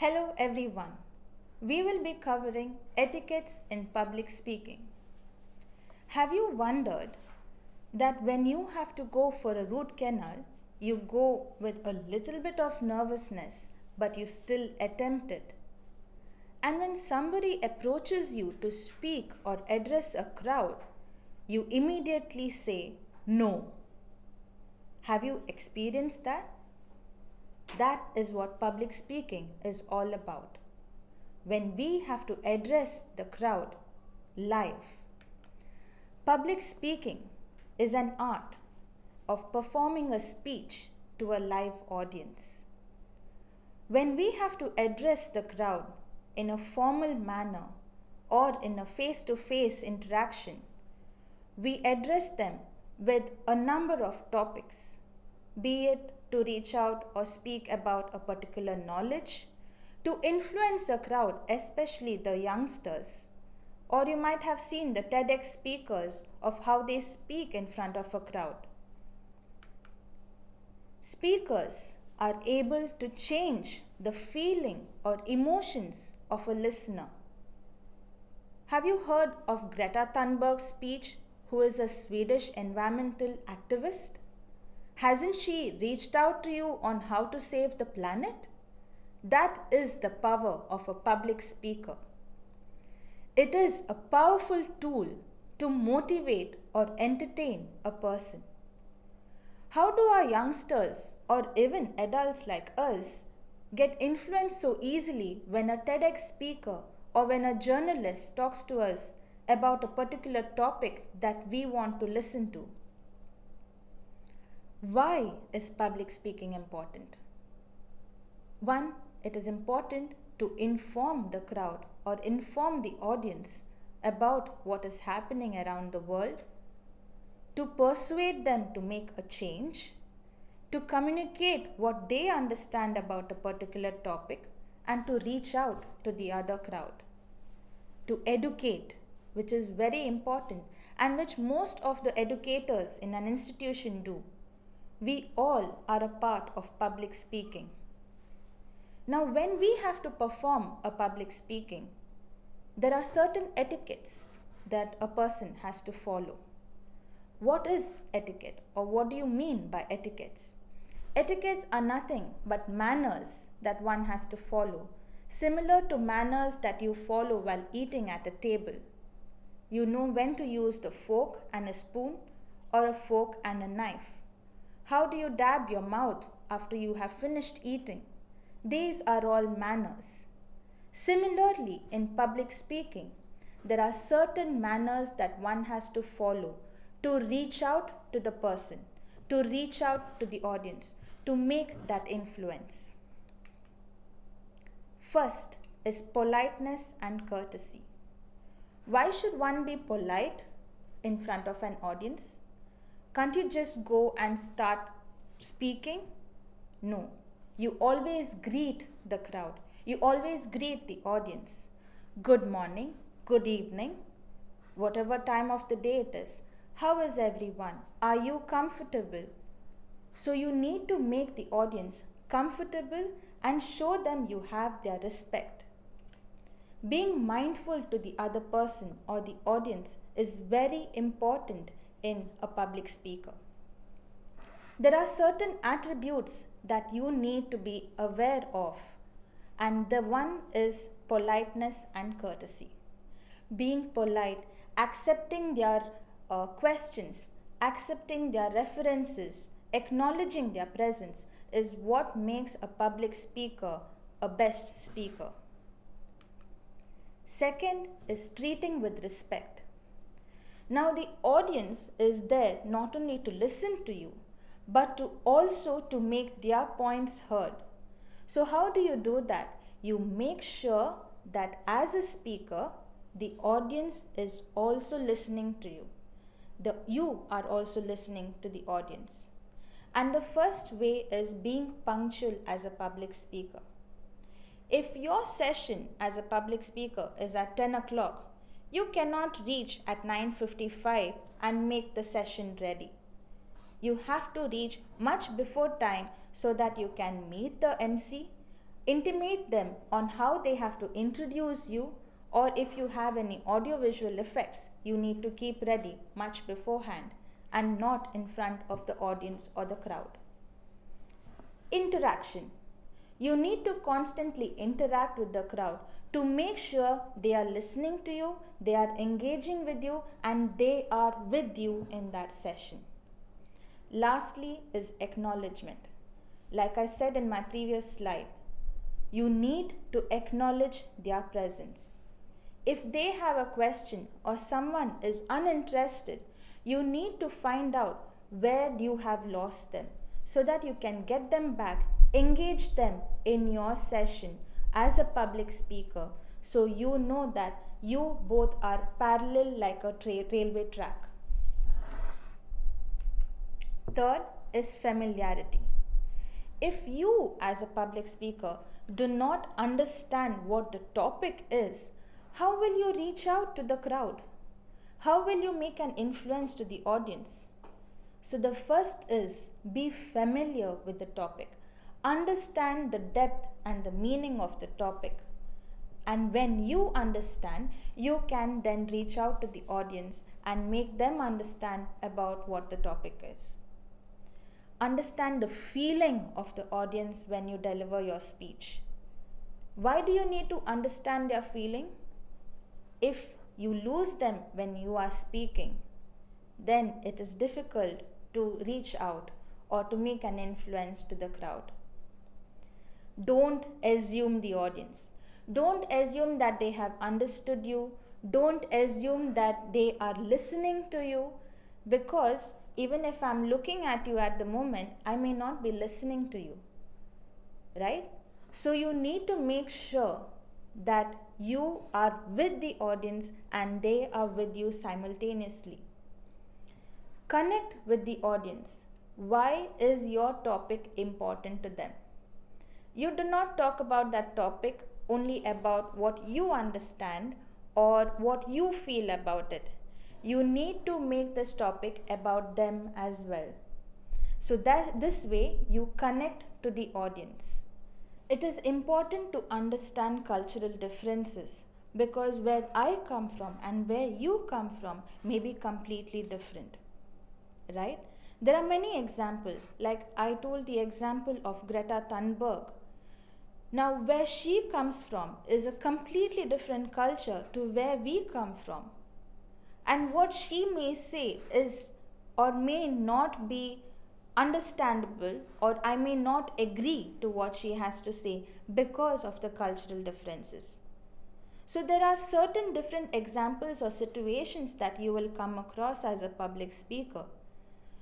Hello everyone. We will be covering etiquettes in public speaking. Have you wondered that when you have to go for a root canal, you go with a little bit of nervousness, but you still attempt it? And when somebody approaches you to speak or address a crowd, you immediately say no. Have you experienced that? That is what public speaking is all about. When we have to address the crowd live. Public speaking is an art of performing a speech to a live audience. When we have to address the crowd in a formal manner or in a face-to-face interaction, we address them with a number of topics, be it to reach out or speak about a particular knowledge, to influence a crowd, especially the youngsters. Or you might have seen the TEDx speakers of how they speak in front of a crowd. Speakers are able to change the feeling or emotions of a listener. Have you heard of Greta Thunberg's speech, who is a Swedish environmental activist? Hasn't she reached out to you on how to save the planet? That is the power of a public speaker. It is a powerful tool to motivate or entertain a person. How do our youngsters or even adults like us get influenced so easily when a TEDx speaker or when a journalist talks to us about a particular topic that we want to listen to? Why is public speaking important? One, it is important to inform the crowd or inform the audience about what is happening around the world, to persuade them to make a change, to communicate what they understand about a particular topic, and to reach out to the other crowd, to educate, which is very important and which most of the educators in an institution do. We all are a part of public speaking. Now, when we have to perform a public speaking, there are certain etiquettes that a person has to follow. What is etiquette, or what do you mean by etiquettes? Etiquettes are nothing but manners that one has to follow, similar to manners that you follow while eating at a table. You know when to use the fork and a spoon, or a fork and a knife. How do you dab your mouth after you have finished eating? These are all manners. Similarly, in public speaking, there are certain manners that one has to follow to reach out to the person, to reach out to the audience, to make that influence. First is politeness and courtesy. Why should one be polite in front of an audience? Can't you just go and start speaking? No. You always greet the crowd. You always greet the audience. Good morning, good evening, whatever time of the day it is. How is everyone? Are you comfortable? So you need to make the audience comfortable and show them you have their respect. Being mindful to the other person or the audience is very important in a public speaker. There are certain attributes that you need to be aware of, and the one is politeness and courtesy. Being polite, accepting their questions, accepting their references, acknowledging their presence is what makes a public speaker a best speaker. Second is treating with respect. Now the audience is there not only to listen to you, but to also to make their points heard. So how do you do that? You make sure that as a speaker, the audience is also listening to you. You are also listening to the audience. And the first way is being punctual as a public speaker. If your session as a public speaker is at 10 o'clock, you cannot reach at 9:55 and make the session ready. You have to reach much before time so that you can meet the MC, Intimate them on how they have to introduce you, or if you have any audiovisual effects, you need to keep ready much beforehand and not in front of the audience or the crowd. Interaction. You need to constantly interact with the crowd to make sure they are listening to you, they are engaging with you, and they are with you in that session. Lastly is acknowledgement. Like I said in my previous slide, you need to acknowledge their presence. If they have a question or someone is uninterested, you need to find out where you have lost them so that you can get them back, engage them in your session as a public speaker, so you know that you both are parallel like a railway track. Third is familiarity. If you as a public speaker do not understand what the topic is, how will you reach out to the crowd? How will you make an influence to the audience? So the first is be familiar with the topic. Understand the depth and the meaning of the topic. And when you understand, you can then reach out to the audience and make them understand about what the topic is. Understand the feeling of the audience when you deliver your speech. Why do you need to understand their feeling? If you lose them when you are speaking, then it is difficult to reach out or to make an influence to the crowd. Don't assume the audience. Don't assume that they have understood you. Don't assume that they are listening to you, because even if I'm looking at you at the moment, I may not be listening to you, right? So you need to make sure that you are with the audience and they are with you simultaneously. Connect with the audience. Why is your topic important to them? You do not talk about that topic only about what you understand or what you feel about it. You need to make this topic about them as well. So that this way you connect to the audience. It is important to understand cultural differences, because where I come from and where you come from may be completely different, right? There are many examples, like I told the example of Greta Thunberg. Now, where she comes from is a completely different culture to where we come from. And what she may say is or may not be understandable, or I may not agree to what she has to say because of the cultural differences. So there are certain different examples or situations that you will come across as a public speaker.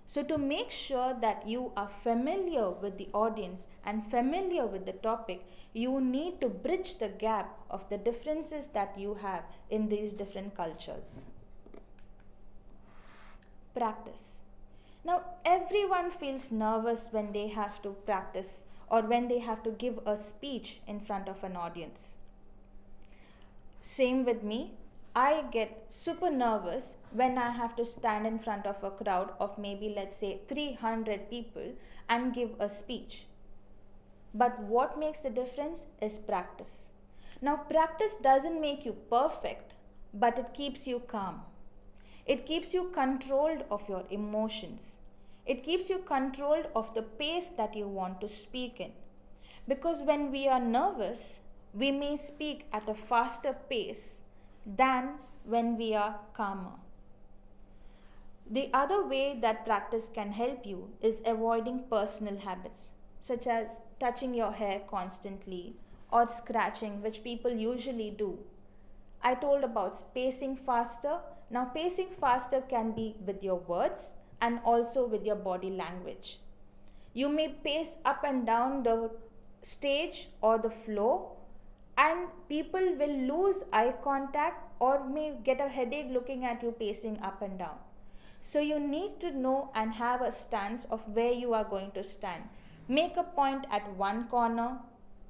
So to make sure that you are familiar with the audience and familiar with the topic, you need to bridge the gap of the differences that you have in these different cultures. Practice. Now, everyone feels nervous when they have to practice or when they have to give a speech in front of an audience. Same with me. I get super nervous when I have to stand in front of a crowd of maybe, let's say, 300 people and give a speech. But what makes the difference is practice. Now, practice doesn't make you perfect, but it keeps you calm. It keeps you controlled of your emotions. It keeps you controlled of the pace that you want to speak in. Because when we are nervous, we may speak at a faster pace than when we are calmer. The other way that practice can help you is avoiding personal habits, such as touching your hair constantly or scratching, which people usually do. I told about pacing faster. Now, pacing faster can be with your words and also with your body language. You may pace up and down the stage or the floor, and people will lose eye contact or may get a headache looking at you pacing up and down. So you need to know and have a stance of where you are going to stand. Make a point at one corner,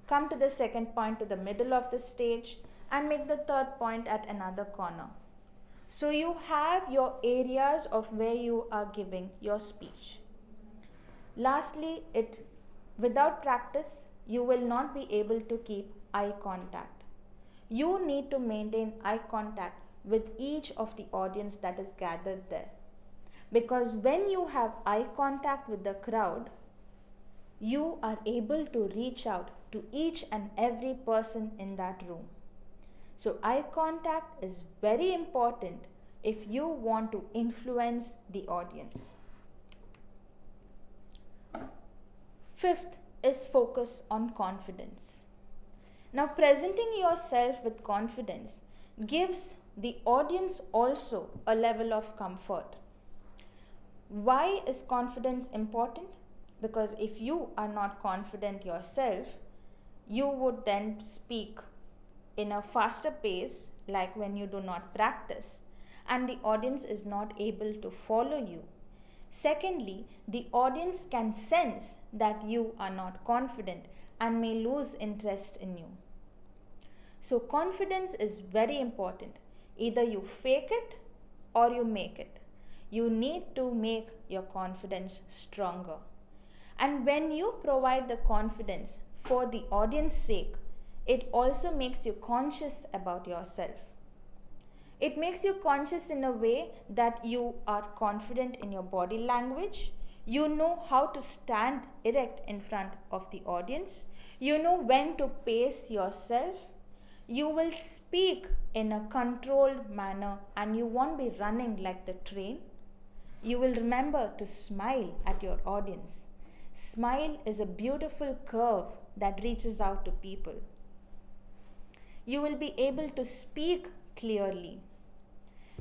come to the second point to the middle of the stage, and make the third point at another corner. So you have your areas of where you are giving your speech. Lastly, without practice, you will not be able to keep eye contact. You need to maintain eye contact with each of the audience that is gathered there. Because when you have eye contact with the crowd, you are able to reach out to each and every person in that room. So eye contact is very important if you want to influence the audience. Fifth is focus on confidence. Now, presenting yourself with confidence gives the audience also a level of comfort. Why is confidence important? Because if you are not confident yourself, you would then speak in a faster pace, like when you do not practice, and the audience is not able to follow you. Secondly, the audience can sense that you are not confident and may lose interest in you. So confidence is very important. Either you fake it or you make it. You need to make your confidence stronger. And when you provide the confidence for the audience's sake, it also makes you conscious about yourself. It makes you conscious in a way that you are confident in your body language. You know how to stand erect in front of the audience. You know when to pace yourself. You will speak in a controlled manner and you won't be running like the train. You will remember to smile at your audience. Smile is a beautiful curve that reaches out to people. You will be able to speak clearly.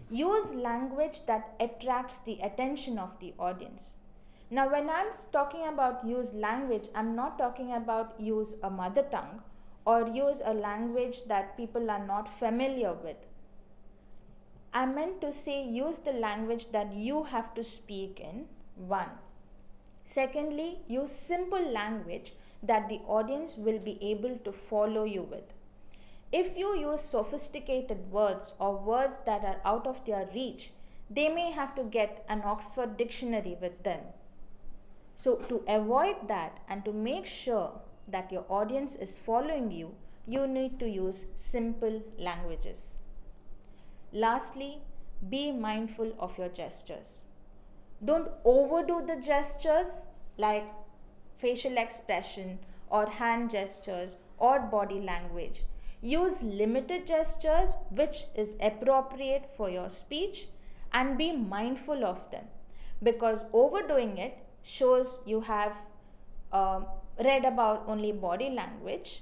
Use language that attracts the attention of the audience. Now, when I'm talking about use language, I'm not talking about use a mother tongue or use a language that people are not familiar with. I meant to say use the language that you have to speak in, one. Secondly, use simple language that the audience will be able to follow you with. If you use sophisticated words or words that are out of their reach, they may have to get an Oxford dictionary with them. So to avoid that and to make sure that your audience is following you, you need to use simple languages. Lastly, be mindful of your gestures. Don't overdo the gestures like facial expression or hand gestures or body language. Use limited gestures which is appropriate for your speech and be mindful of them, because overdoing it shows you have read about only body language,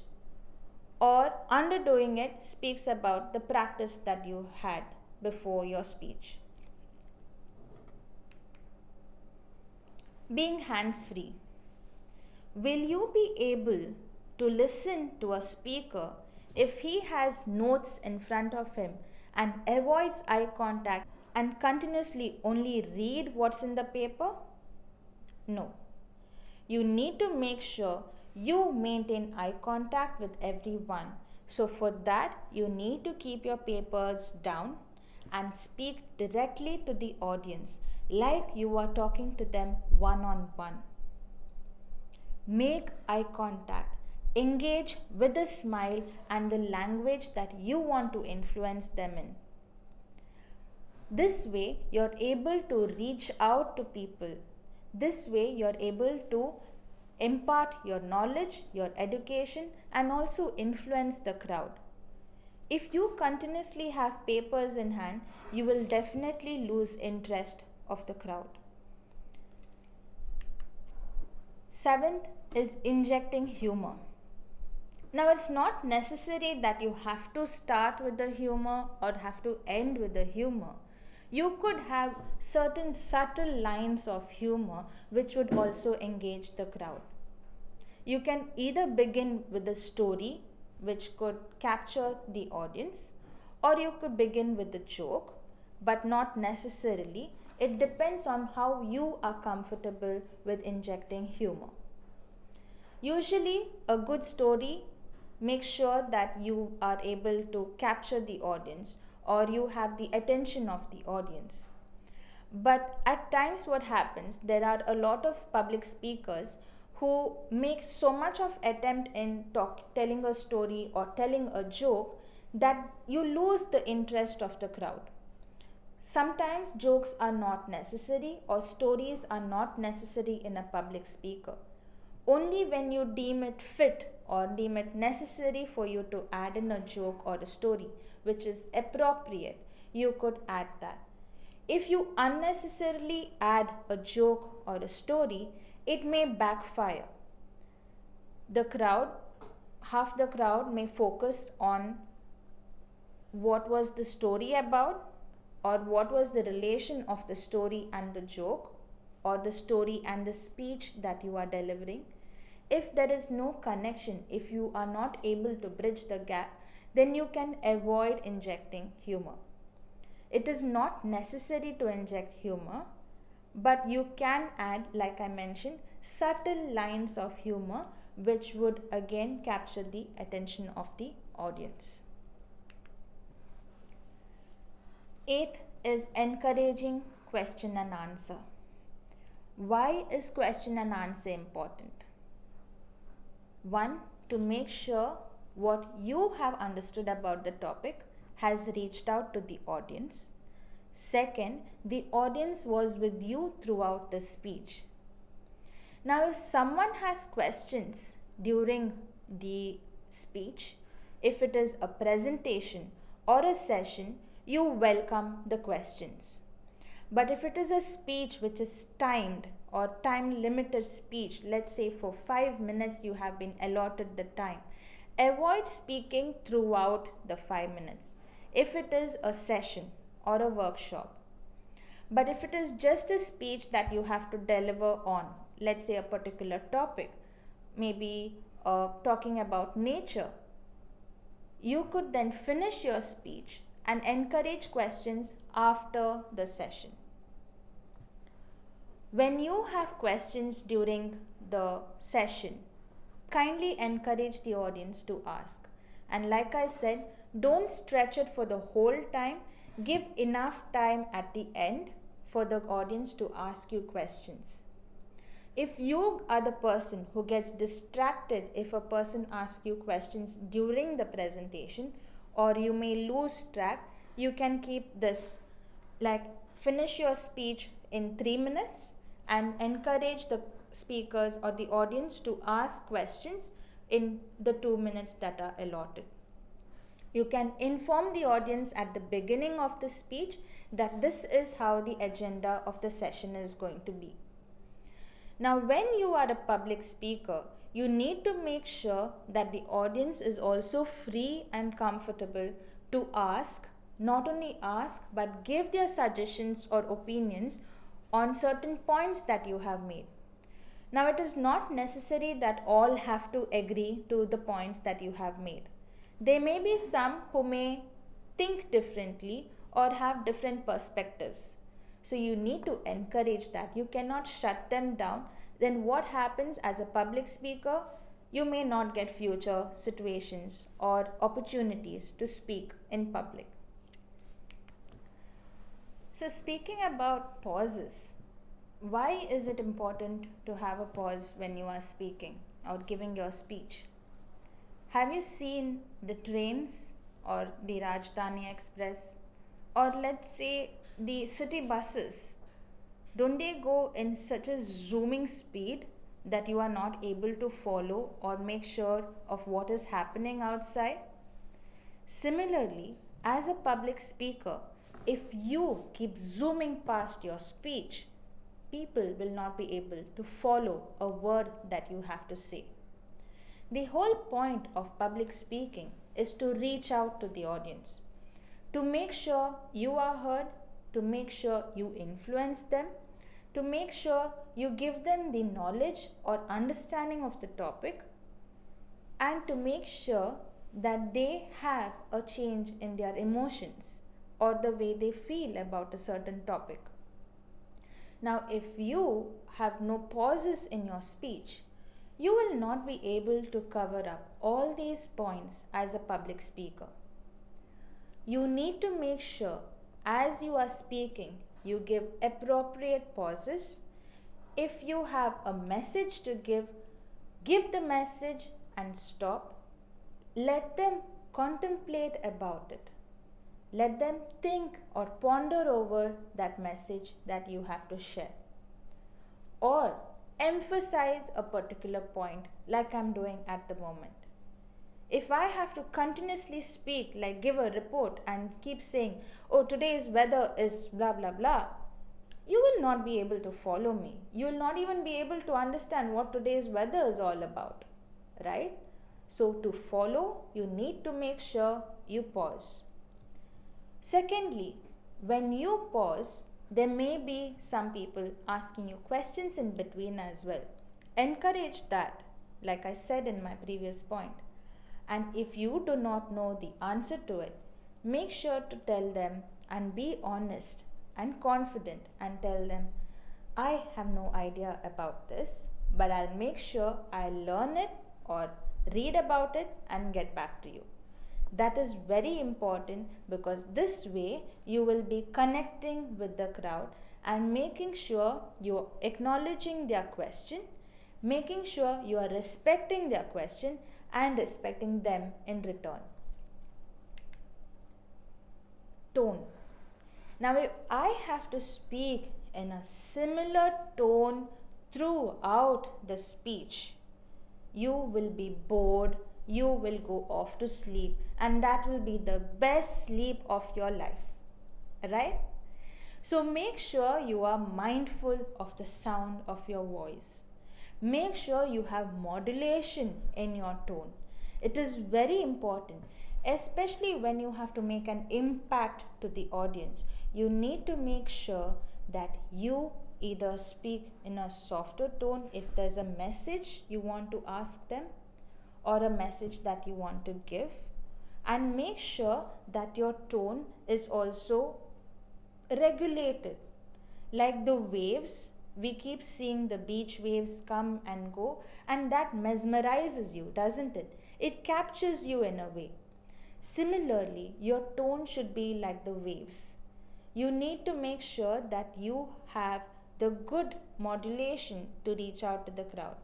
or underdoing it speaks about the practice that you had before your speech. Being hands-free. Will you be able to listen to a speaker if he has notes in front of him and avoids eye contact and continuously only read what's in the paper? No. You need to make sure you maintain eye contact with everyone. So for that, you need to keep your papers down and speak directly to the audience like you are talking to them one-on-one. Make eye contact. Engage with a smile and the language that you want to influence them in. This way, you're able to reach out to people. This way, you're able to impart your knowledge, your education, and also influence the crowd. If you continuously have papers in hand, you will definitely lose interest of the crowd. Seventh is injecting humor. Now, it's not necessary that you have to start with the humor or have to end with the humor. You could have certain subtle lines of humor which would also engage the crowd. You can either begin with a story which could capture the audience, or you could begin with a joke, but not necessarily. It depends on how you are comfortable with injecting humor. Usually, a good story makes sure that you are able to capture the audience or you have the attention of the audience. But at times what happens, there are a lot of public speakers who make so much of attempt in telling a story or telling a joke that you lose the interest of the crowd. Sometimes jokes are not necessary or stories are not necessary in a public speaker. Only when you deem it fit or deem it necessary for you to add in a joke or a story which is appropriate, you could add that. If you unnecessarily add a joke or a story, it may backfire. Half the crowd may focus on what was the story about, or what was the relation of the story and the joke, or the story and the speech that you are delivering. If there is no connection, if you are not able to bridge the gap, then you can avoid injecting humor. It is not necessary to inject humor, but you can add, like I mentioned, subtle lines of humor which would again capture the attention of the audience. 8th is encouraging question and answer. Why is question and answer important? 1. To make sure what you have understood about the topic has reached out to the audience. Second, the audience was with you throughout the speech. Now, if someone has questions during the speech, if it is a presentation or a session, you welcome the questions. But if it is a speech which is timed or time limited speech, let's say for 5 minutes you have been allotted the time, avoid speaking throughout the 5 minutes if it is a session or a workshop. But if it is just a speech that you have to deliver on, let's say a particular topic, maybe talking about nature, you could then finish your speech and encourage questions after the session. When you have questions during the session, kindly encourage the audience to ask. And like I said, don't stretch it for the whole time. Give enough time at the end for the audience to ask you questions. If you are the person who gets distracted if a person asks you questions during the presentation, or you may lose track, you can keep this like finish your speech in 3 minutes and encourage the speakers or the audience to ask questions in the 2 minutes that are allotted. You can inform the audience at the beginning of the speech that this is how the agenda of the session is going to be. Now, when you are a public speaker, you need to make sure that the audience is also free and comfortable to ask, not only ask, but give their suggestions or opinions on certain points that you have made. Now, it is not necessary that all have to agree to the points that you have made. There may be some who may think differently or have different perspectives. So you need to encourage that. You cannot shut them down. Then what happens as a public speaker? You may not get future situations or opportunities to speak in public. So speaking about pauses, why is it important to have a pause when you are speaking or giving your speech? Have you seen the trains or the Rajdhani Express, or let's say the city buses? Don't they go in such a zooming speed that you are not able to follow or make sure of what is happening outside? Similarly, as a public speaker, if you keep zooming past your speech, people will not be able to follow a word that you have to say. The whole point of public speaking is to reach out to the audience, to make sure you are heard, to make sure you influence them, to make sure you give them the knowledge or understanding of the topic, and to make sure that they have a change in their emotions or the way they feel about a certain topic. Now, if you have no pauses in your speech, you will not be able to cover up all these points as a public speaker. You need to make sure as you are speaking, you give appropriate pauses. If you have a message to give, Give the message and stop. Let them contemplate about it. Let them think or ponder over that message that you have to share. Or emphasize a particular point like I'm doing at the moment. If I have to continuously speak, like give a report and keep saying, oh, today's weather is blah blah blah, you will not be able to follow me. You will not even be able to understand what today's weather is all about, right? So to follow, you need to make sure you pause. Secondly, when you pause, there may be some people asking you questions in between as well. Encourage that, like I said in my previous point. And if you do not know the answer to it, make sure to tell them and be honest and confident and tell them, I have no idea about this, but I'll make sure I learn it or read about it and get back to you. That is very important because this way you will be connecting with the crowd and making sure you are acknowledging their question, making sure you are respecting their question and respecting them in return. Tone. Now, if I have to speak in a similar tone throughout the speech, you will be bored, you will go off to sleep, and that will be the best sleep of your life, right? So make sure you are mindful of the sound of your voice. Make sure you have modulation in your tone. It is very important, especially when you have to make an impact to the audience. You need to make sure that you either speak in a softer tone if there's a message you want to ask them or a message that you want to give, and make sure that your tone is also regulated. Like the waves, we keep seeing the beach waves come and go, and that mesmerizes you, doesn't it? It captures you in a way. Similarly, your tone should be like the waves. You need to make sure that you have the good modulation to reach out to the crowd.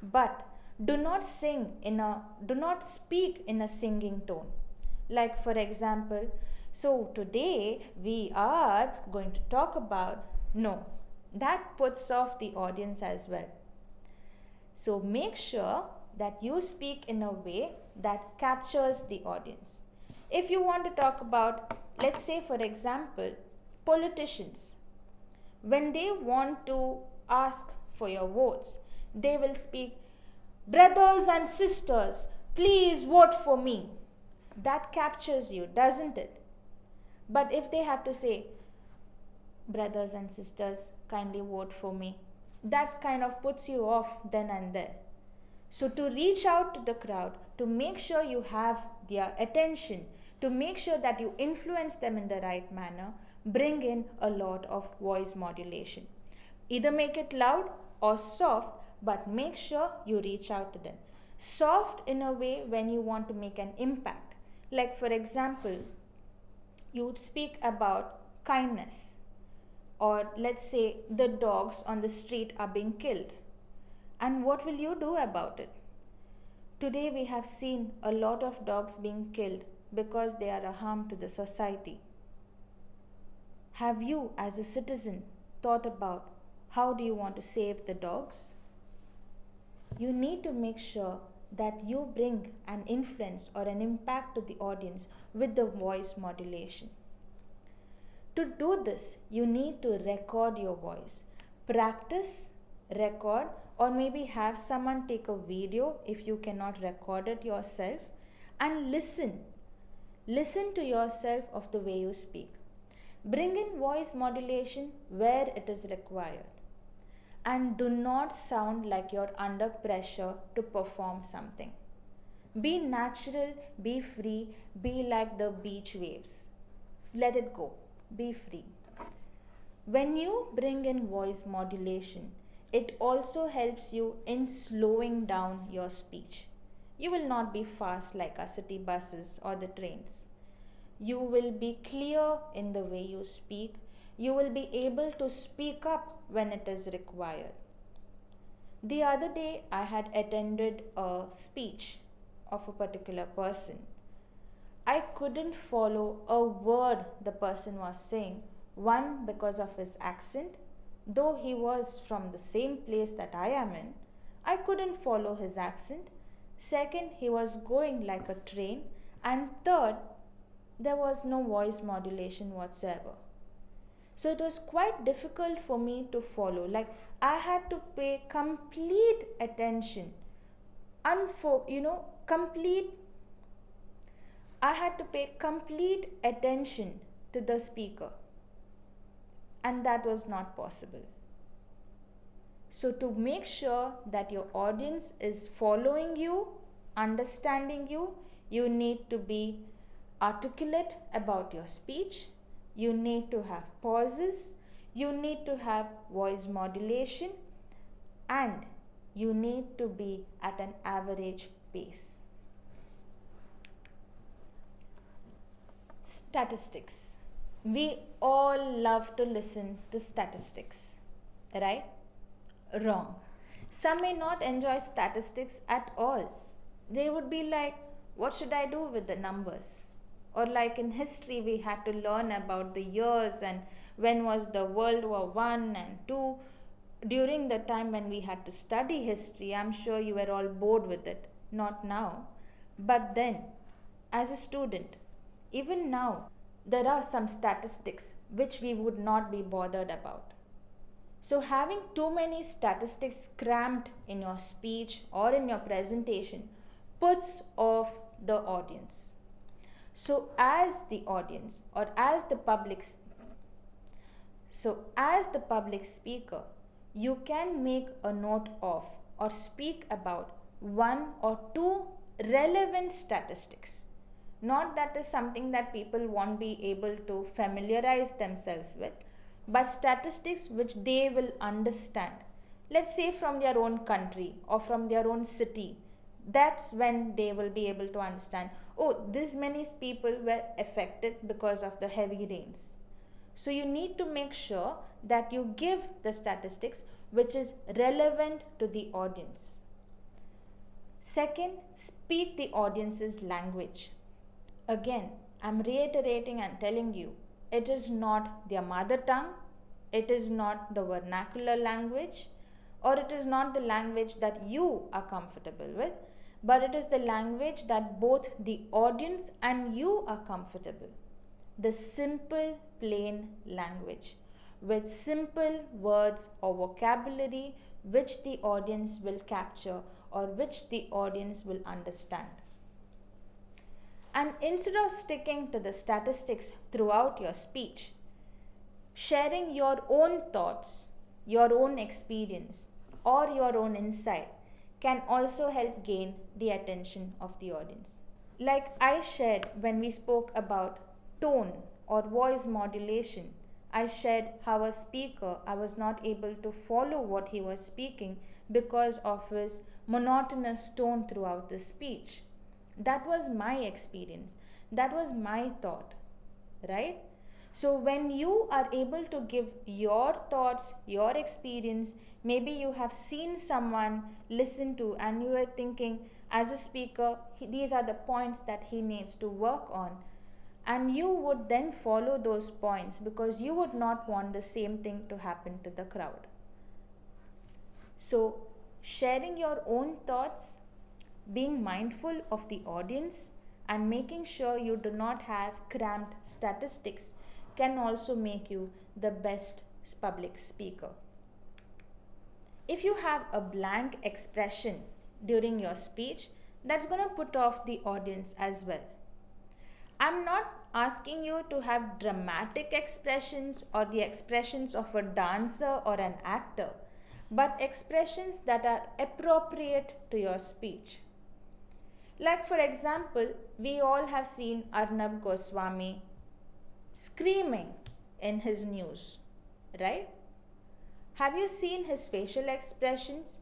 But do not speak in a singing tone. Like for example, so today we are going to talk about, no, that puts off the audience as well. So make sure that you speak in a way that captures the audience. If you want to talk about, let's say for example, politicians, when they want to ask for your votes, they will speak, brothers and sisters, please vote for me. That captures you, doesn't it? But if they have to say, brothers and sisters, kindly vote for me, that kind of puts you off then and there. So to reach out to the crowd, to make sure you have their attention, to make sure that you influence them in the right manner, bring in a lot of voice modulation. Either make it loud or soft, but make sure you reach out to them. Soft in a way when you want to make an impact. Like for example, you speak about kindness, or let's say the dogs on the street are being killed. And what will you do about it? Today we have seen a lot of dogs being killed because they are a harm to the society. Have you as a citizen thought about how do you want to save the dogs? You need to make sure that you bring an influence or an impact to the audience with the voice modulation. To do this, you need to record your voice. Practice, record, or maybe have someone take a video if you cannot record it yourself, and listen. Listen to yourself of the way you speak. Bring in voice modulation where it is required. And do not sound like you're under pressure to perform something. Be natural, be free, be like the beach waves. Let it go, be free. When you bring in voice modulation, it also helps you in slowing down your speech. You will not be fast like our city buses or the trains. You will be clear in the way you speak. You will be able to speak up when it is required. The other day, I had attended a speech of a particular person. I couldn't follow a word the person was saying. One, because of his accent, though he was from the same place that I am in, I couldn't follow his accent. Second, he was going like a train. And third, there was no voice modulation whatsoever. So it was quite difficult for me to follow. Like, I had to pay complete attention. I had to pay complete attention to the speaker. And that was not possible. So to make sure that your audience is following you, understanding you, you need to be articulate about your speech. You need to have pauses. You need to have voice modulation. And you need to be at an average pace. Statistics. We all love to listen to statistics, right? Wrong. Some may not enjoy statistics at all. They would be like, what should I do with the numbers? Or like in history, we had to learn about the years and when was the World War I and II. During the time when we had to study history, I'm sure you were all bored with it. Not now. But then, as a student, even now, there are some statistics which we would not be bothered about. So having too many statistics cramped in your speech or in your presentation puts off the audience. So as the audience or as the public speaker, you can make a note of or speak about one or two relevant statistics. Not that is something that people won't be able to familiarize themselves with, but statistics which they will understand. Let's say from their own country or from their own city. That's when they will be able to understand, oh, this many people were affected because of the heavy rains. So you need to make sure that you give the statistics which is relevant to the audience. Second, speak the audience's language. Again, I'm reiterating and telling you, it is not their mother tongue, it is not the vernacular language, or it is not the language that you are comfortable with, but it is the language that both the audience and you are comfortable. The simple, plain language with simple words or vocabulary which the audience will capture or which the audience will understand. And instead of sticking to the statistics throughout your speech, sharing your own thoughts, your own experience, or your own insight can also help gain the attention of the audience. Like I shared when we spoke about tone or voice modulation, I shared how a speaker, I was not able to follow what he was speaking because of his monotonous tone throughout the speech. That was my experience. That was my thought, right? So when you are able to give your thoughts, your experience, maybe you have seen someone listen to and you are thinking as a speaker, these are the points that he needs to work on. And you would then follow those points because you would not want the same thing to happen to the crowd. So sharing your own thoughts, being mindful of the audience and making sure you do not have cramped statistics can also make you the best public speaker. If you have a blank expression during your speech, that's going to put off the audience as well. I'm not asking you to have dramatic expressions or the expressions of a dancer or an actor, but expressions that are appropriate to your speech. Like for example, we all have seen Arnab Goswami screaming in his news, right? Have you seen his facial expressions?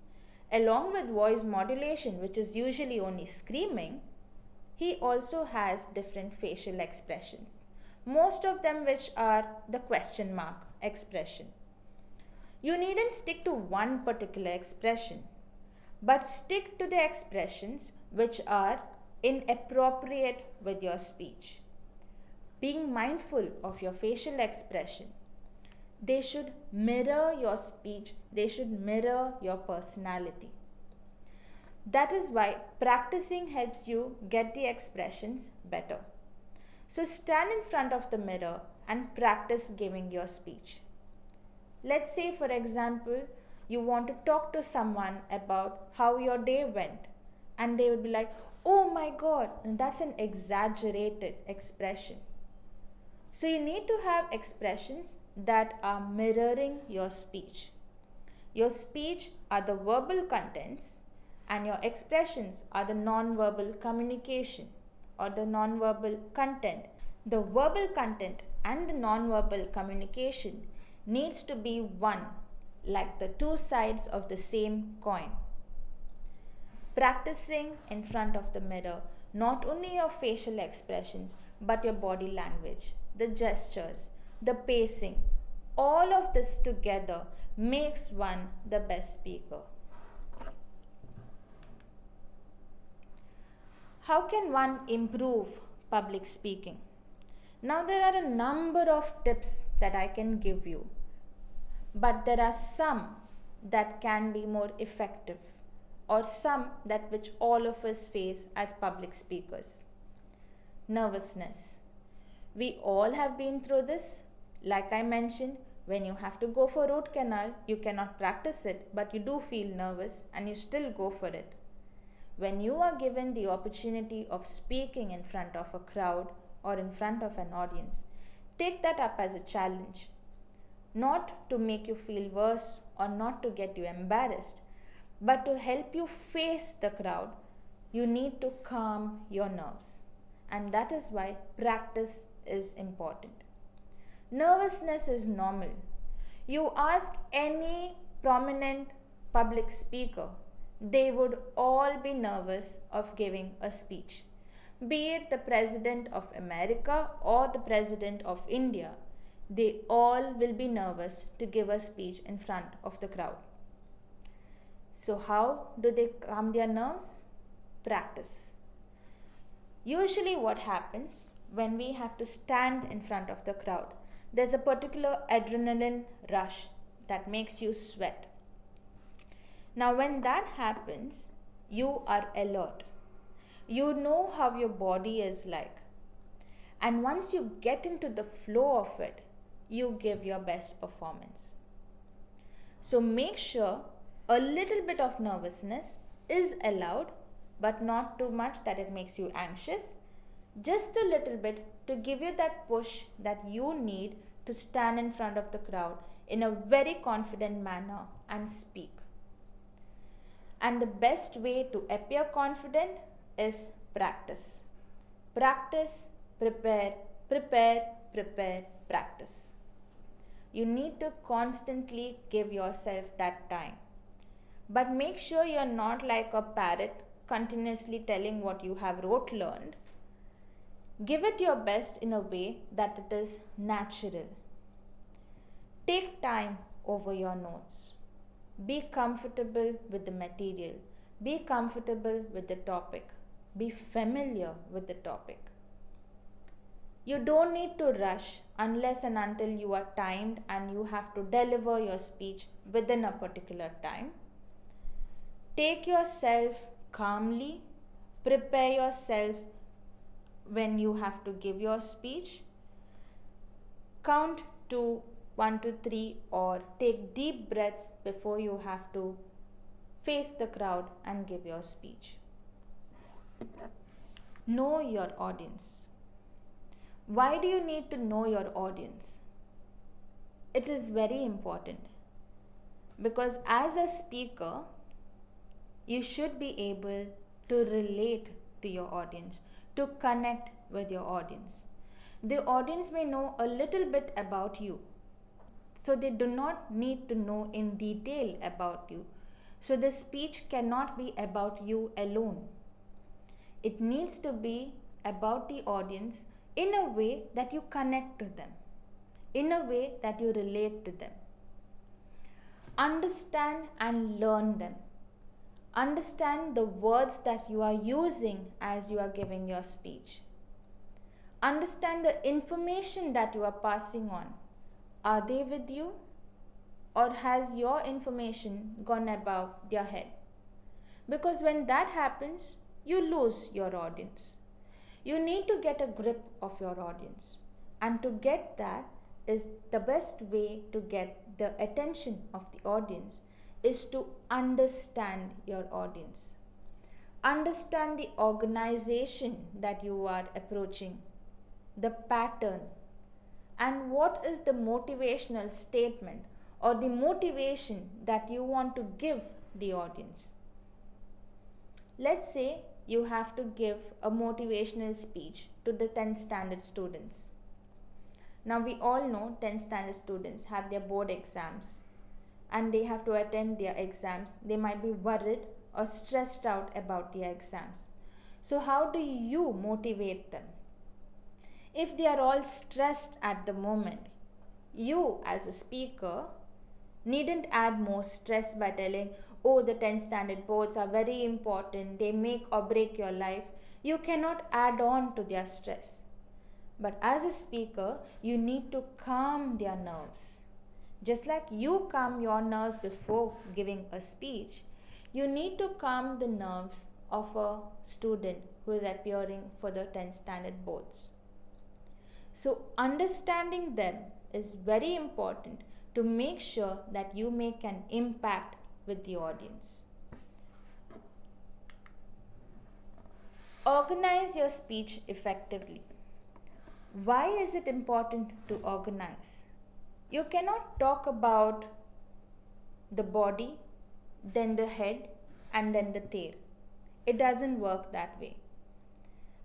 Along with voice modulation, which is usually only screaming, he also has different facial expressions. Most of them which are the question mark expression. You needn't stick to one particular expression, but stick to the expressions which are inappropriate with your speech. Being mindful of your facial expression. They should mirror your speech, they should mirror your personality. That is why practicing helps you get the expressions better. So stand in front of the mirror and practice giving your speech. Let's say, for example, you want to talk to someone about how your day went, and they would be like, "Oh my God," and that's an exaggerated expression. So you need to have expressions that are mirroring your speech. Your speech are the verbal contents, and your expressions are the non-verbal communication or the non-verbal content. The verbal content and the non-verbal communication needs to be one, like the two sides of the same coin. Practicing in front of the mirror, not only your facial expressions, but your body language, the gestures, the pacing, all of this together makes one the best speaker. How can one improve public speaking? Now there are a number of tips that I can give you, but there are some that can be more effective or some that which all of us face as public speakers. Nervousness. We all have been through this. Like I mentioned, when you have to go for root canal, you cannot practice it, but you do feel nervous and you still go for it. When you are given the opportunity of speaking in front of a crowd or in front of an audience, take that up as a challenge. Not to make you feel worse or not to get you embarrassed, but to help you face the crowd, you need to calm your nerves. And that is why practice is important. Nervousness is normal. You ask any prominent public speaker, they would all be nervous of giving a speech. Be it the President of America or the President of India, they all will be nervous to give a speech in front of the crowd. So how do they calm their nerves? Practice. Usually what happens when we have to stand in front of the crowd, there's a particular adrenaline rush that makes you sweat. Now when that happens, you are alert. You know how your body is like. And once you get into the flow of it, you give your best performance. So make sure a little bit of nervousness is allowed, but not too much that it makes you anxious. Just a little bit to give you that push that you need to stand in front of the crowd in a very confident manner and speak. And the best way to appear confident is practice. Practice, prepare, prepare, prepare, practice. You need to constantly give yourself that time. But make sure you are not like a parrot continuously telling what you have rote learned. Give it your best in a way that it is natural. Take time over your notes. Be comfortable with the material. Be comfortable with the topic. Be familiar with the topic. You don't need to rush unless and until you are timed and you have to deliver your speech within a particular time. Take yourself calmly. Prepare yourself when you have to give your speech. Count to 1 to 3 or take deep breaths before you have to face the crowd and give your speech. Know your audience. Why do you need to know your audience? It is very important because as a speaker, you should be able to relate to your audience, to connect with your audience. The audience may know a little bit about you, so they do not need to know in detail about you. So the speech cannot be about you alone. It needs to be about the audience in a way that you connect to them, in a way that you relate to them. Understand and learn them. Understand the words that you are using as you are giving your speech. Understand the information that you are passing on. Are they with you? Or has your information gone above their head? Because when that happens, you lose your audience. You need to get a grip of your audience. And to get that is the best way to get the attention of the audience is to understand your audience. Understand the organization that you are approaching, the pattern, and what is the motivational statement or the motivation that you want to give the audience. Let's say you have to give a motivational speech to the 10th standard students. Now we all know 10th standard students have their board exams and they have to attend their exams. They might be worried or stressed out about their exams. So how do you motivate them? If they are all stressed at the moment, you as a speaker needn't add more stress by telling, oh, the 10th standard boards are very important, they make or break your life. You cannot add on to their stress. But as a speaker, you need to calm their nerves. Just like you calm your nerves before giving a speech, you need to calm the nerves of a student who is appearing for the 10th standard boards. So understanding them is very important to make sure that you make an impact with the audience. Organize your speech effectively. Why is it important to organize? You cannot talk about the body, then the head, and then the tail. It doesn't work that way.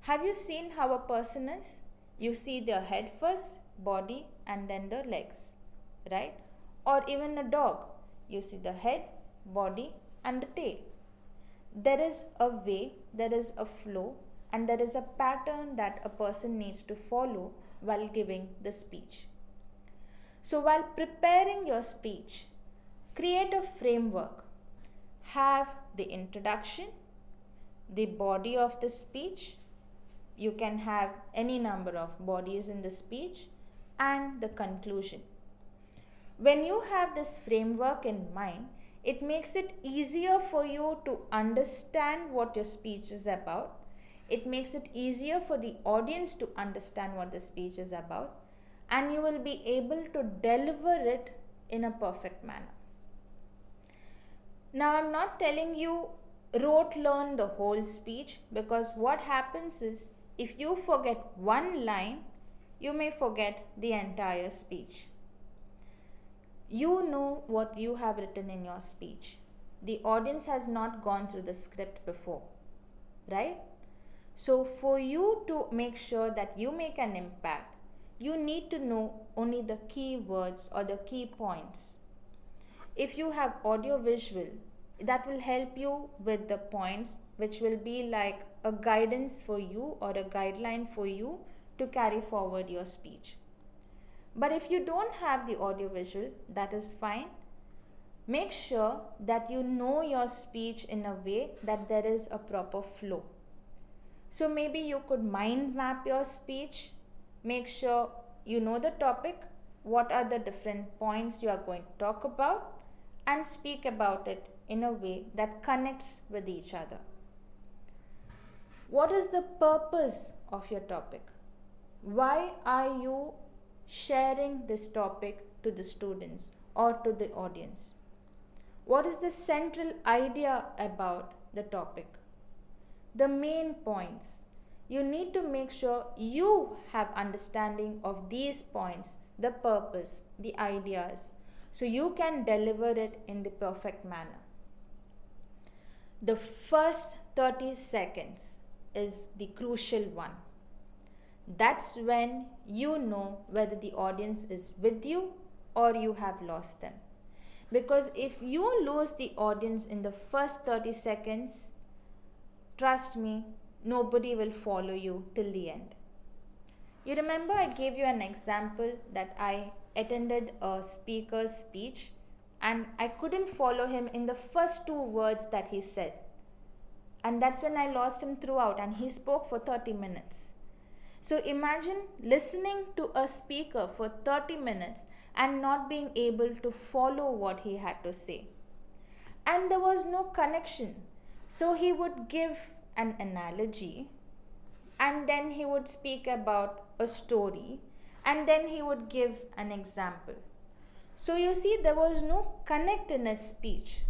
Have you seen how a person is? You see their head first, body, and then the legs, right? Or even a dog. You see the head, body, and the tail. There is a way, there is a flow, and there is a pattern that a person needs to follow while giving the speech. So while preparing your speech, create a framework. Have the introduction, the body of the speech. You can have any number of bodies in the speech, and the conclusion. When you have this framework in mind, it makes it easier for you to understand what your speech is about. It makes it easier for the audience to understand what the speech is about, and you will be able to deliver it in a perfect manner. Now, I'm not telling you rote learn the whole speech, because what happens is if you forget one line, you may forget the entire speech. You know what you have written in your speech. The audience has not gone through the script before, right? So for you to make sure that you make an impact, you need to know only the key words or the key points. If you have audio visual, that will help you with the points, which will be like a guidance for you or a guideline for you to carry forward your speech. But if you don't have the audio visual, that is fine. Make sure that you know your speech in a way that there is a proper flow. So maybe you could mind map your speech. Make sure you know the topic, what are the different points you are going to talk about, and speak about it in a way that connects with each other. What is the purpose of your topic? Why are you sharing this topic to the students or to the audience? What is the central idea about the topic? The main points. You need to make sure you have understanding of these points, the purpose, the ideas, so you can deliver it in the perfect manner. The first 30 seconds is the crucial one. That's when you know whether the audience is with you or you have lost them. Because if you lose the audience in the first 30 seconds, trust me, nobody will follow you till the end. You remember I gave you an example that I attended a speaker's speech and I couldn't follow him in the first two words that he said. And that's when I lost him throughout, and he spoke for 30 minutes. So imagine listening to a speaker for 30 minutes and not being able to follow what he had to say. And there was no connection. So he would give an analogy, and then he would speak about a story, and then he would give an example. So you see, there was no connect in his speech.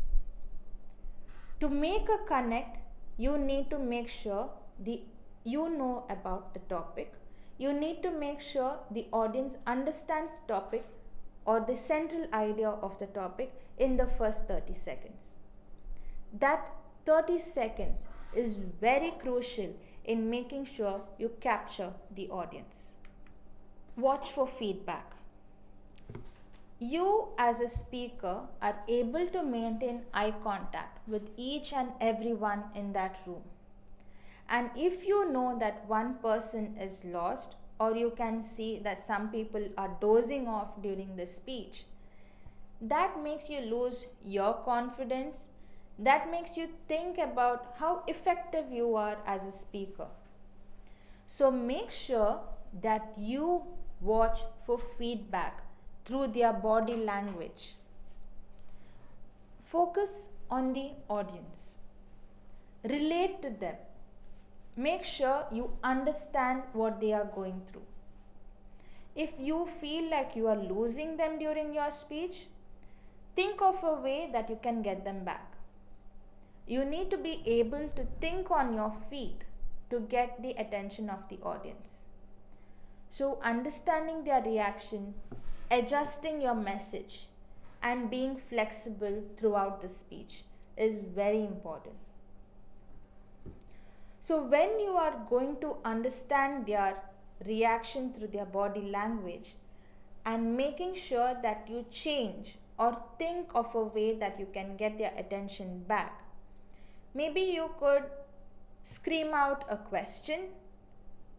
To make a connect, you need to make sure you know about the topic. You need to make sure the audience understands the topic or the central idea of the topic in the first 30 seconds. That 30 seconds is very crucial in making sure you capture the audience. Watch for feedback. You as a speaker are able to maintain eye contact with each and everyone in that room. And if you know that one person is lost, or you can see that some people are dozing off during the speech, that makes you lose your confidence. That makes you think about how effective you are as a speaker. So make sure that you watch for feedback through their body language. Focus on the audience. Relate to them. Make sure you understand what they are going through. If you feel like you are losing them during your speech, think of a way that you can get them back. You need to be able to think on your feet to get the attention of the audience. So understanding their reaction, adjusting your message, and being flexible throughout the speech is very important. So when you are going to understand their reaction through their body language and making sure that you change or think of a way that you can get their attention back, maybe you could scream out a question.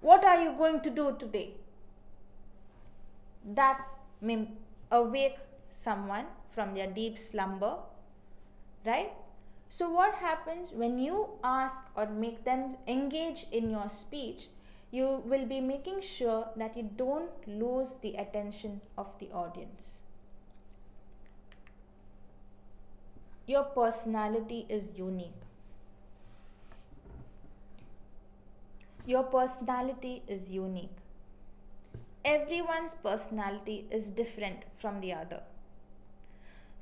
What are you going to do today? That may awake someone from their deep slumber, right? So what happens when you ask or make them engage in your speech, you will be making sure that you don't lose the attention of the audience. Your personality is unique. Your personality is unique. Everyone's personality is different from the other.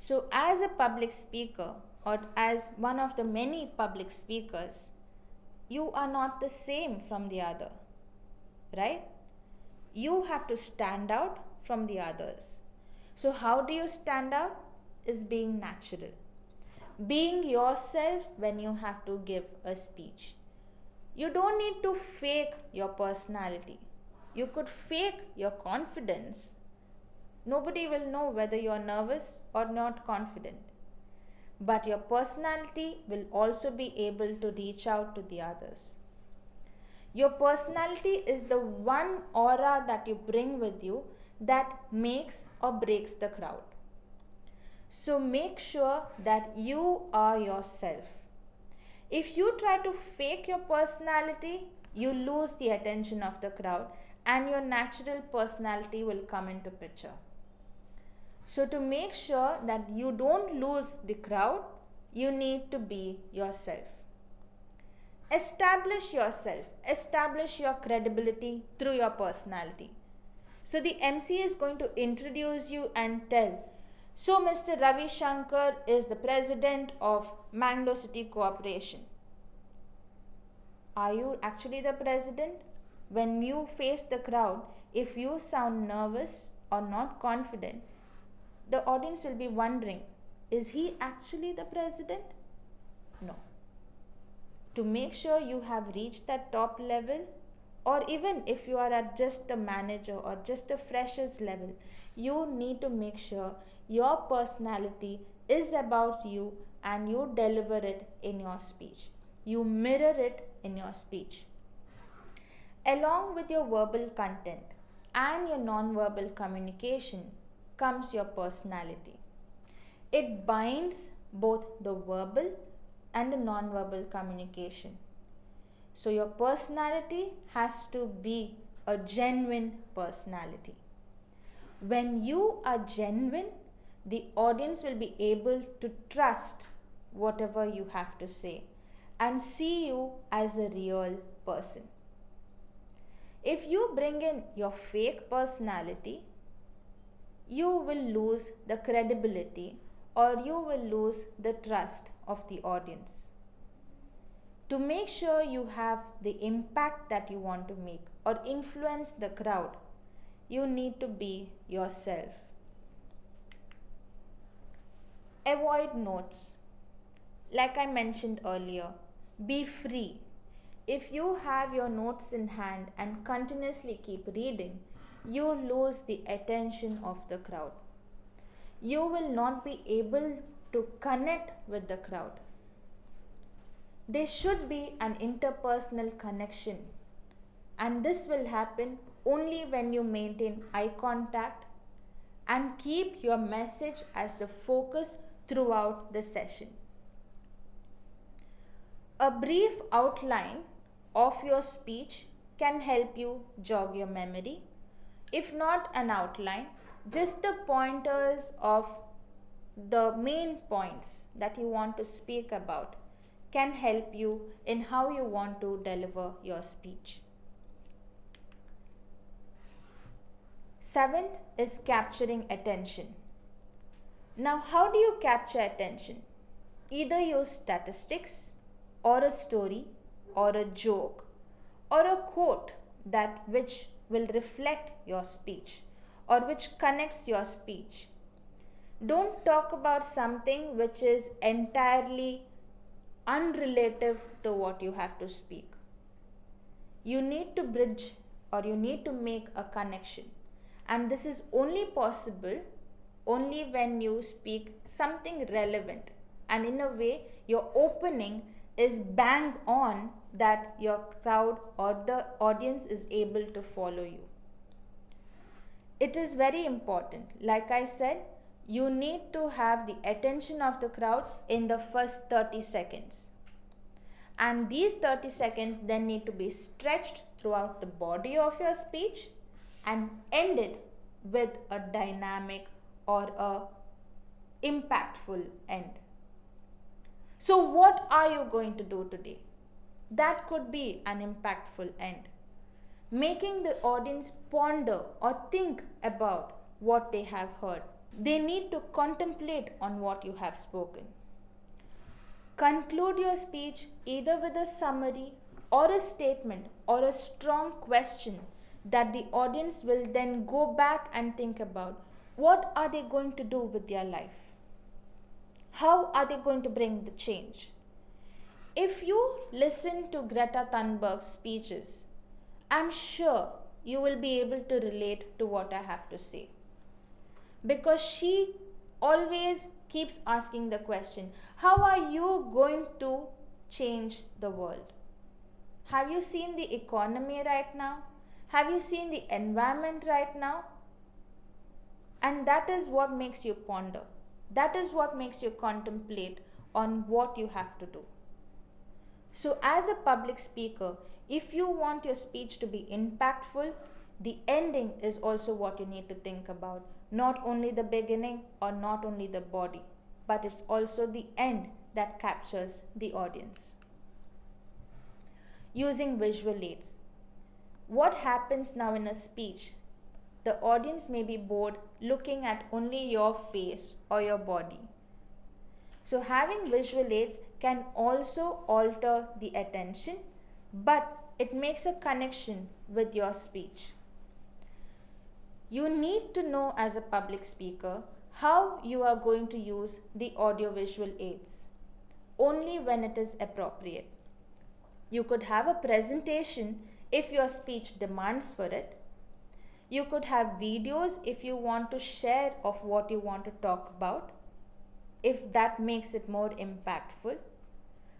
So as a public speaker, or as one of the many public speakers, you are not the same from the other, right? You have to stand out from the others. So how do you stand out? Is being natural. Being yourself when you have to give a speech. You don't need to fake your personality. You could fake your confidence. Nobody will know whether you are nervous or not confident. But your personality will also be able to reach out to the others. Your personality is the one aura that you bring with you that makes or breaks the crowd. So make sure that you are yourself. If you try to fake your personality, you lose the attention of the crowd and your natural personality will come into picture. So to make sure that you don't lose the crowd, you need to be yourself. Establish yourself. Establish your credibility through your personality. So the MC is going to introduce you and tell, so Mr. Ravi Shankar is the president of Mangalore City Corporation. Are you actually the president? When you face the crowd, if you sound nervous or not confident, the audience will be wondering, is he actually the president? No. To make sure you have reached that top level, or even if you are at just the manager or just the freshers level, you need to make sure your personality is about you and you deliver it in your speech. You mirror it in your speech. Along with your verbal content and your non-verbal communication comes your personality. It binds both the verbal and the non-verbal communication. So your personality has to be a genuine personality. When you are genuine, the audience will be able to trust whatever you have to say and see you as a real person. If you bring in your fake personality, you will lose the credibility or you will lose the trust of the audience. To make sure you have the impact that you want to make or influence the crowd, you need to be yourself. Avoid notes. Like I mentioned earlier, be free. If you have your notes in hand and continuously keep reading, you lose the attention of the crowd. You will not be able to connect with the crowd. There should be an interpersonal connection, and this will happen only when you maintain eye contact and keep your message as the focus throughout the session. A brief outline of your speech can help you jog your memory. If not an outline, just the pointers of the main points that you want to speak about can help you in how you want to deliver your speech. Seventh is capturing attention. Now, how do you capture attention? Either use statistics or a story or a joke or a quote that which will reflect your speech or which connects your speech. Don't talk about something which is entirely unrelative to what you have to speak. You need to bridge or you need to make a connection, and this is only possible only when you speak something relevant, and in a way your opening is bang on that your crowd or the audience is able to follow you. It is very important. Like I said, you need to have the attention of the crowd in the first 30 seconds. And these 30 seconds then need to be stretched throughout the body of your speech and ended with a dynamic or a impactful end. So what are you going to do today? That could be an impactful end. Making the audience ponder or think about what they have heard. They need to contemplate on what you have spoken. Conclude your speech either with a summary or a statement or a strong question that the audience will then go back and think about. What are they going to do with their life? How are they going to bring the change? If you listen to Greta Thunberg's speeches, I'm sure you will be able to relate to what I have to say. Because she always keeps asking the question, how are you going to change the world? Have you seen the economy right now? Have you seen the environment right now? And that is what makes you ponder. That is what makes you contemplate on what you have to do. So as a public speaker, if you want your speech to be impactful, the ending is also what you need to think about. Not only the beginning or not only the body, but it's also the end that captures the audience. Using visual aids. What happens now in a speech? The audience may be bored looking at only your face or your body. So having visual aids can also alter the attention, but it makes a connection with your speech. You need to know as a public speaker how you are going to use the audiovisual aids, only when it is appropriate. You could have a presentation if your speech demands for it. You could have videos if you want to share of what you want to talk about, if that makes it more impactful.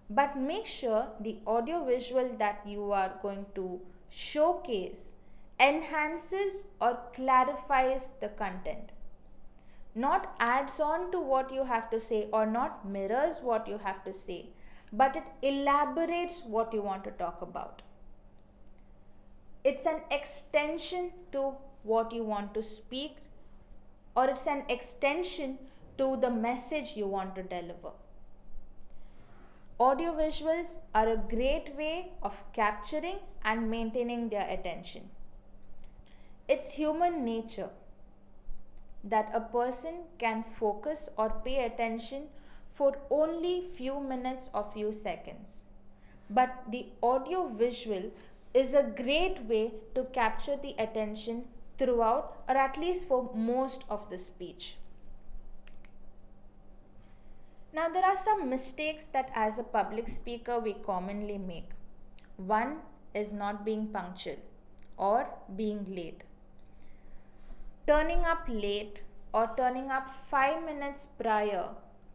But make sure the audiovisual that you are going to showcase enhances or clarifies the content. not adds on to what you have to say or not mirrors what you have to say, but it elaborates what you want to talk about. It's an extension to what you want to speak, or it's an extension to the message you want to deliver. Audiovisuals are a great way of capturing and maintaining their attention. It's human nature that a person can focus or pay attention for only few minutes or few seconds. But the audio visual is a great way to capture the attention throughout, or at least for most of the speech. Now, there are some mistakes that as a public speaker we commonly make. One is not being punctual or being late. Turning up late or turning up 5 minutes prior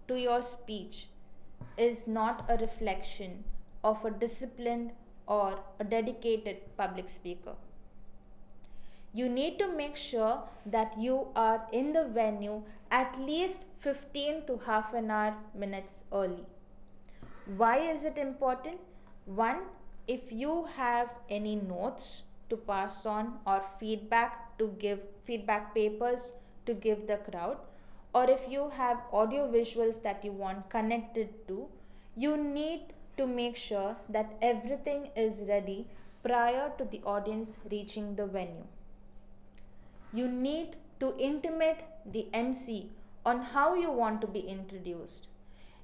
to your speech is not a reflection of a disciplined or a dedicated public speaker. You need to make sure that you are in the venue at least 15 to half an hour minutes early. Why is it important? One, if you have any notes to pass on or feedback to give, feedback papers to give the crowd, or if you have audio visuals that you want connected to, you need to make sure that everything is ready prior to the audience reaching the venue. You need to intimate the MC on how you want to be introduced.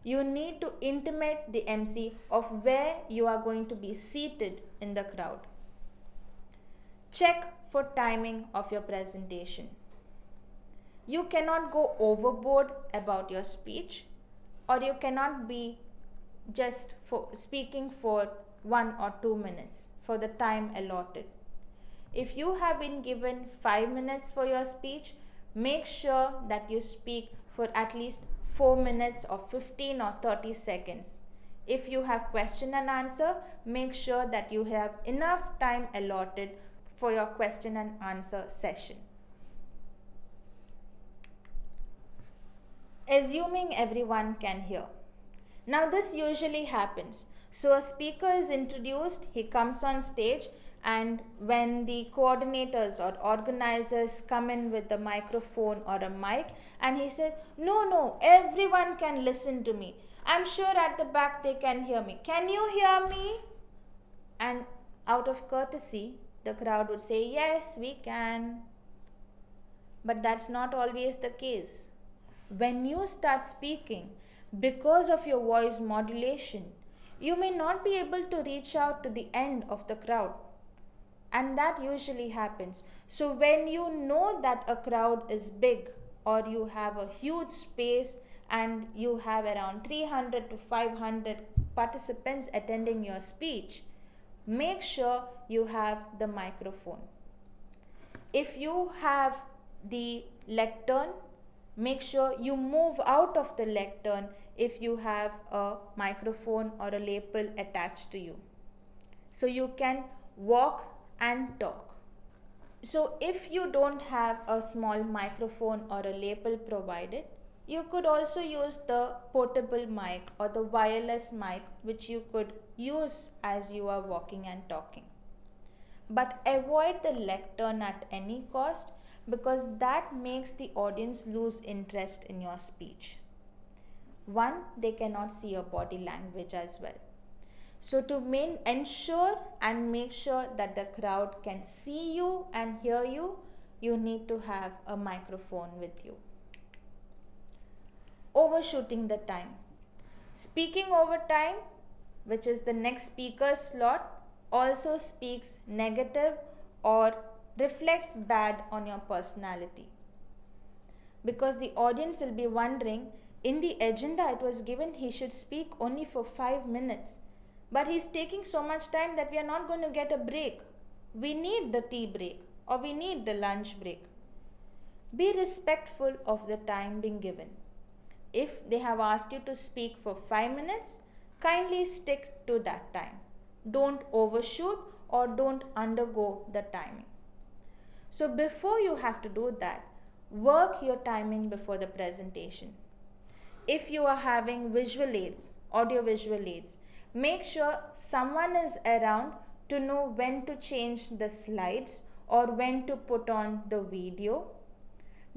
You need to intimate the MC of where you are going to be seated in the crowd. Check for timing of your presentation. You cannot go overboard about your speech, or you cannot be just speaking for 1 or 2 minutes for the time allotted. If you have been given 5 minutes for your speech, make sure that you speak for at least 4 minutes or 15 or 30 seconds. If you have question and answer, make sure that you have enough time allotted for your question and answer session. Assuming everyone can hear. Now this usually happens. So a speaker is introduced, he comes on stage, and when the coordinators or organizers come in with a microphone or a mic, and he said, no, everyone can listen to me. I'm sure at the back they can hear me. Can you hear me? And out of courtesy, the crowd would say, yes, we can. But that's not always the case. When you start speaking, because of your voice modulation, you may not be able to reach out to the end of the crowd. And that usually happens. So when you know that a crowd is big, or you have a huge space and you have around 300 to 500 participants attending your speech, make sure you have the microphone. If you have the lectern, make sure you move out of the lectern if you have a microphone or a lapel attached to you, so you can walk and talk. So if you don't have a small microphone or a lapel provided, you could also use the portable mic or the wireless mic, which you could use as you are walking and talking. But avoid the lectern at any cost, because that makes the audience lose interest in your speech. One, they cannot see your body language as well. So to ensure and make sure that the crowd can see you and hear you, you need to have a microphone with you. Overshooting the time. Speaking over time, which is the next speaker's slot, also speaks negative or reflects bad on your personality. Because the audience will be wondering, in the agenda it was given he should speak only for 5 minutes. But he's taking so much time that we are not going to get a break. We need the tea break, or we need the lunch break. Be respectful of the time being given. If they have asked you to speak for 5 minutes, kindly stick to that time. Don't overshoot or don't undergo the timing. So before you have to do that, Work your timing before the presentation. If you are having visual aids, audio visual aids, make sure someone is around to know when to change the slides or when to put on the video,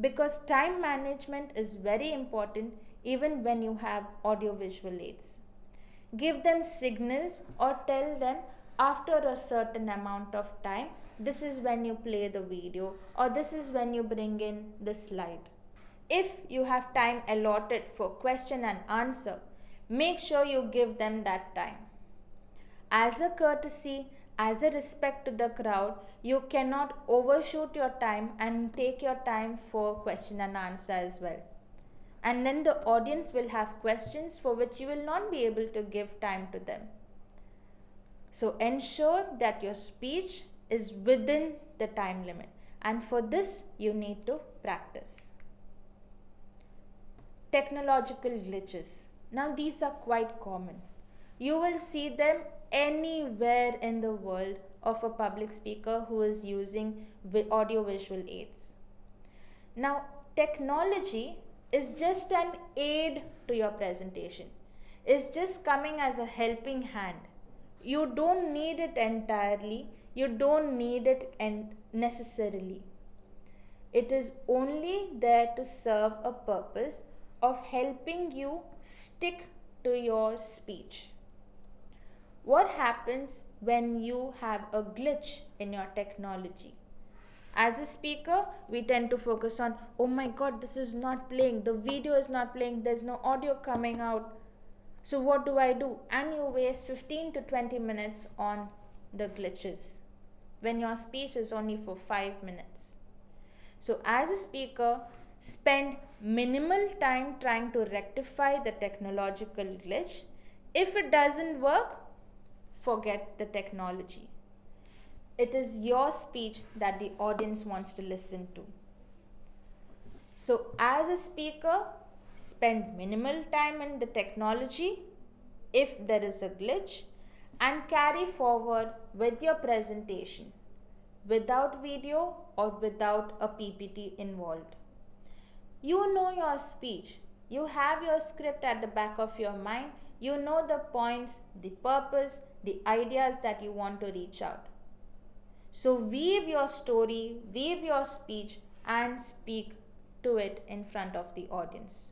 because time management is very important even when you have audio visual aids. Give them signals or tell them after a certain amount of time, this is when you play the video or this is when you bring in the slide. If you have time allotted for question and answer, make sure you give them that time. As a courtesy, as a respect to the crowd, you cannot overshoot your time and take your time for question and answer as well. And then the audience will have questions for which you will not be able to give time to them. So ensure that your speech is within the time limit, and for this you need to practice. Technological glitches. Now these are quite common. You will see them anywhere in the world of a public speaker who is using audio visual aids. Now technology is just an aid to your presentation. It's just coming as a helping hand. You don't need it entirely. You don't need it necessarily. It is only there to serve a purpose of helping you stick to your speech. What happens when you have a glitch in your technology? As a speaker, we tend to focus on, oh my god, this is not playing, the video is not playing, there's no audio coming out. So what do? And you waste 15 to 20 minutes on the glitches when your speech is only for 5 minutes. So as a speaker, spend minimal time trying to rectify the technological glitch. If it doesn't work, forget the technology. It is your speech that the audience wants to listen to. So as a speaker, spend minimal time in the technology if there is a glitch, and carry forward with your presentation without video or without a PPT involved. You know your speech. You have your script at the back of your mind. You know the points, the purpose, the ideas that you want to reach out. So weave your story, weave your speech, and speak to it in front of the audience.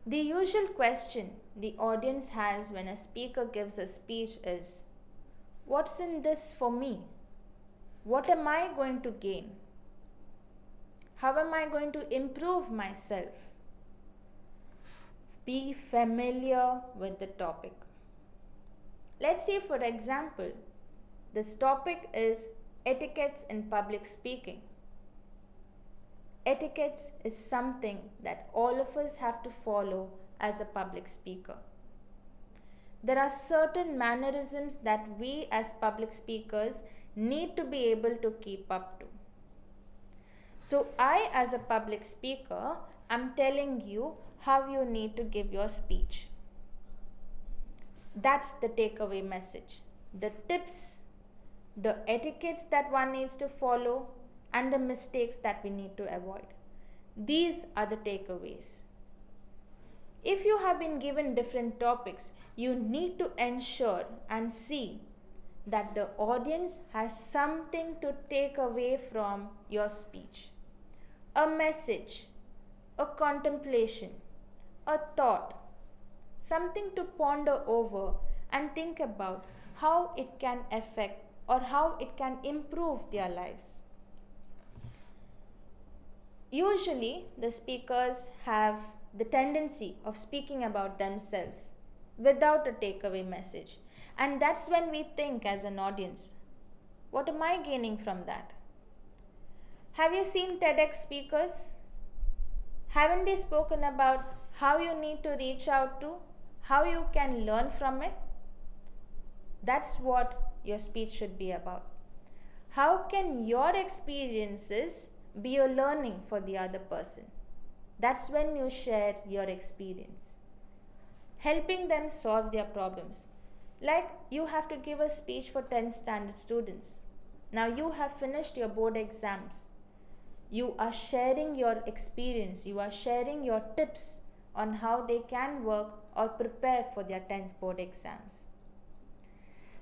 The usual question the audience has when a speaker gives a speech is, what's in this for me? What am I going to gain? How am I going to improve myself? Be familiar with the topic. Let's say, for example, this topic is etiquettes in public speaking. Etiquettes is something that all of us have to follow as a public speaker. There are certain mannerisms that we as public speakers need to be able to keep up to. So I, as a public speaker, am telling you how you need to give your speech. That's the takeaway message. The tips, the etiquettes that one needs to follow, and the mistakes that we need to avoid. These are the takeaways. If you have been given different topics, you need to ensure and see that the audience has something to take away from your speech. A message, a contemplation, a thought, something to ponder over and think about how it can affect or how it can improve their lives. Usually, the speakers have the tendency of speaking about themselves without a takeaway message. And that's when we think as an audience, what am I gaining from that? Have you seen TEDx speakers? Haven't they spoken about how you need to reach out to, how you can learn from it? That's what your speech should be about. How can your experiences be a learning for the other person? That's when you share your experience, helping them solve their problems. Like you have to give a speech for 10th standard students. Now you have finished your board exams. You are sharing your experience, you are sharing your tips on how they can work or prepare for their 10th board exams.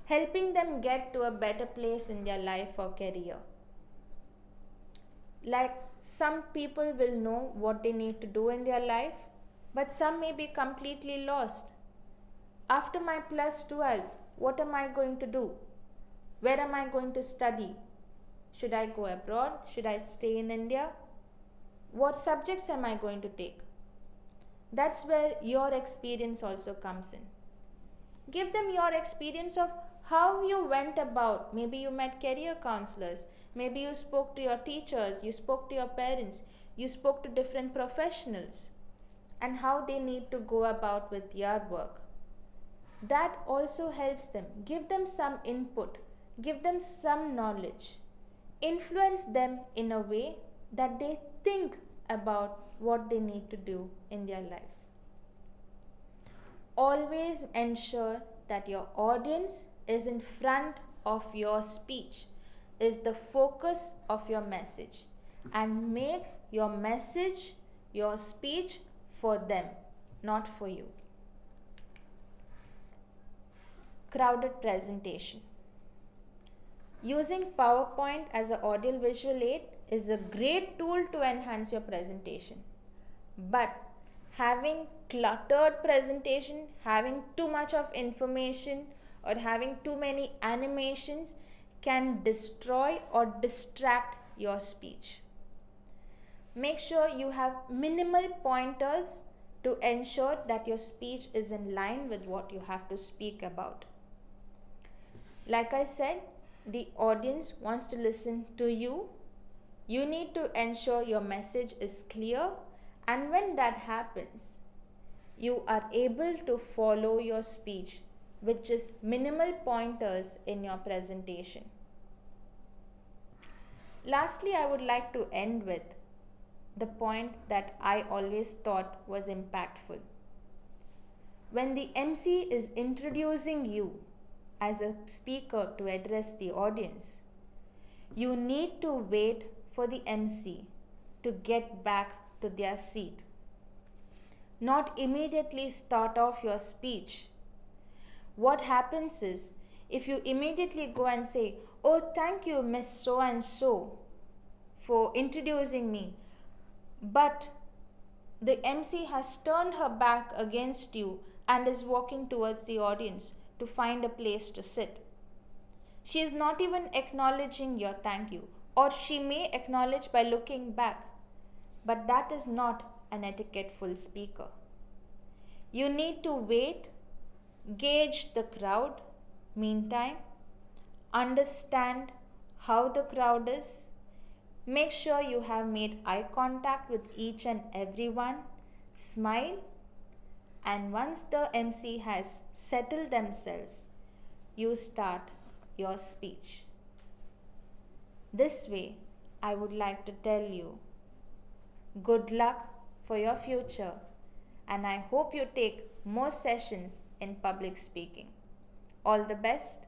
Helping them get to a better place in their life or career. Like some people will know what they need to do in their life, but some may be completely lost. After my plus 12, what am I going to do? Where am I going to study? Should I go abroad? Should I stay in India? What subjects am I going to take? That's where your experience also comes in. Give them your experience of how you went about. Maybe you met career counselors. Maybe you spoke to your teachers. You spoke to your parents. You spoke to different professionals. And how they need to go about with their work. That also helps them. Give them some input. Give them some knowledge. Influence them in a way that they think about what they need to do in their life. Always ensure that your audience is in front of your speech, is the focus of your message, and make your message, your speech for them, not for you. Crowded presentation. Using PowerPoint as an audio visual aid is a great tool to enhance your presentation. But having cluttered presentation, having too much of information, or having too many animations can destroy or distract your speech. Make sure you have minimal pointers to ensure that your speech is in line with what you have to speak about. Like I said, the audience wants to listen to you. You need to ensure your message is clear, and when that happens, you are able to follow your speech with just minimal pointers in your presentation. Lastly, I would like to end with the point that I always thought was impactful. When the MC is introducing you as a speaker to address the audience, you need to wait for the MC to get back to their seat. Not immediately start off your speech. What happens is, if you immediately go and say, "Oh, thank you, Miss So-and-so, for introducing me," but the MC has turned her back against you and is walking towards the audience to find a place to sit. She is not even acknowledging your thank you, or she may acknowledge by looking back, but that is not an etiquetteful speaker. You need to wait, gauge the crowd, meantime, understand how the crowd is, make sure you have made eye contact with each and everyone, smile, and once the MC has settled themselves, you start your speech. This way, I would like to tell you, good luck for your future, and I hope you take more sessions in public speaking. All the best.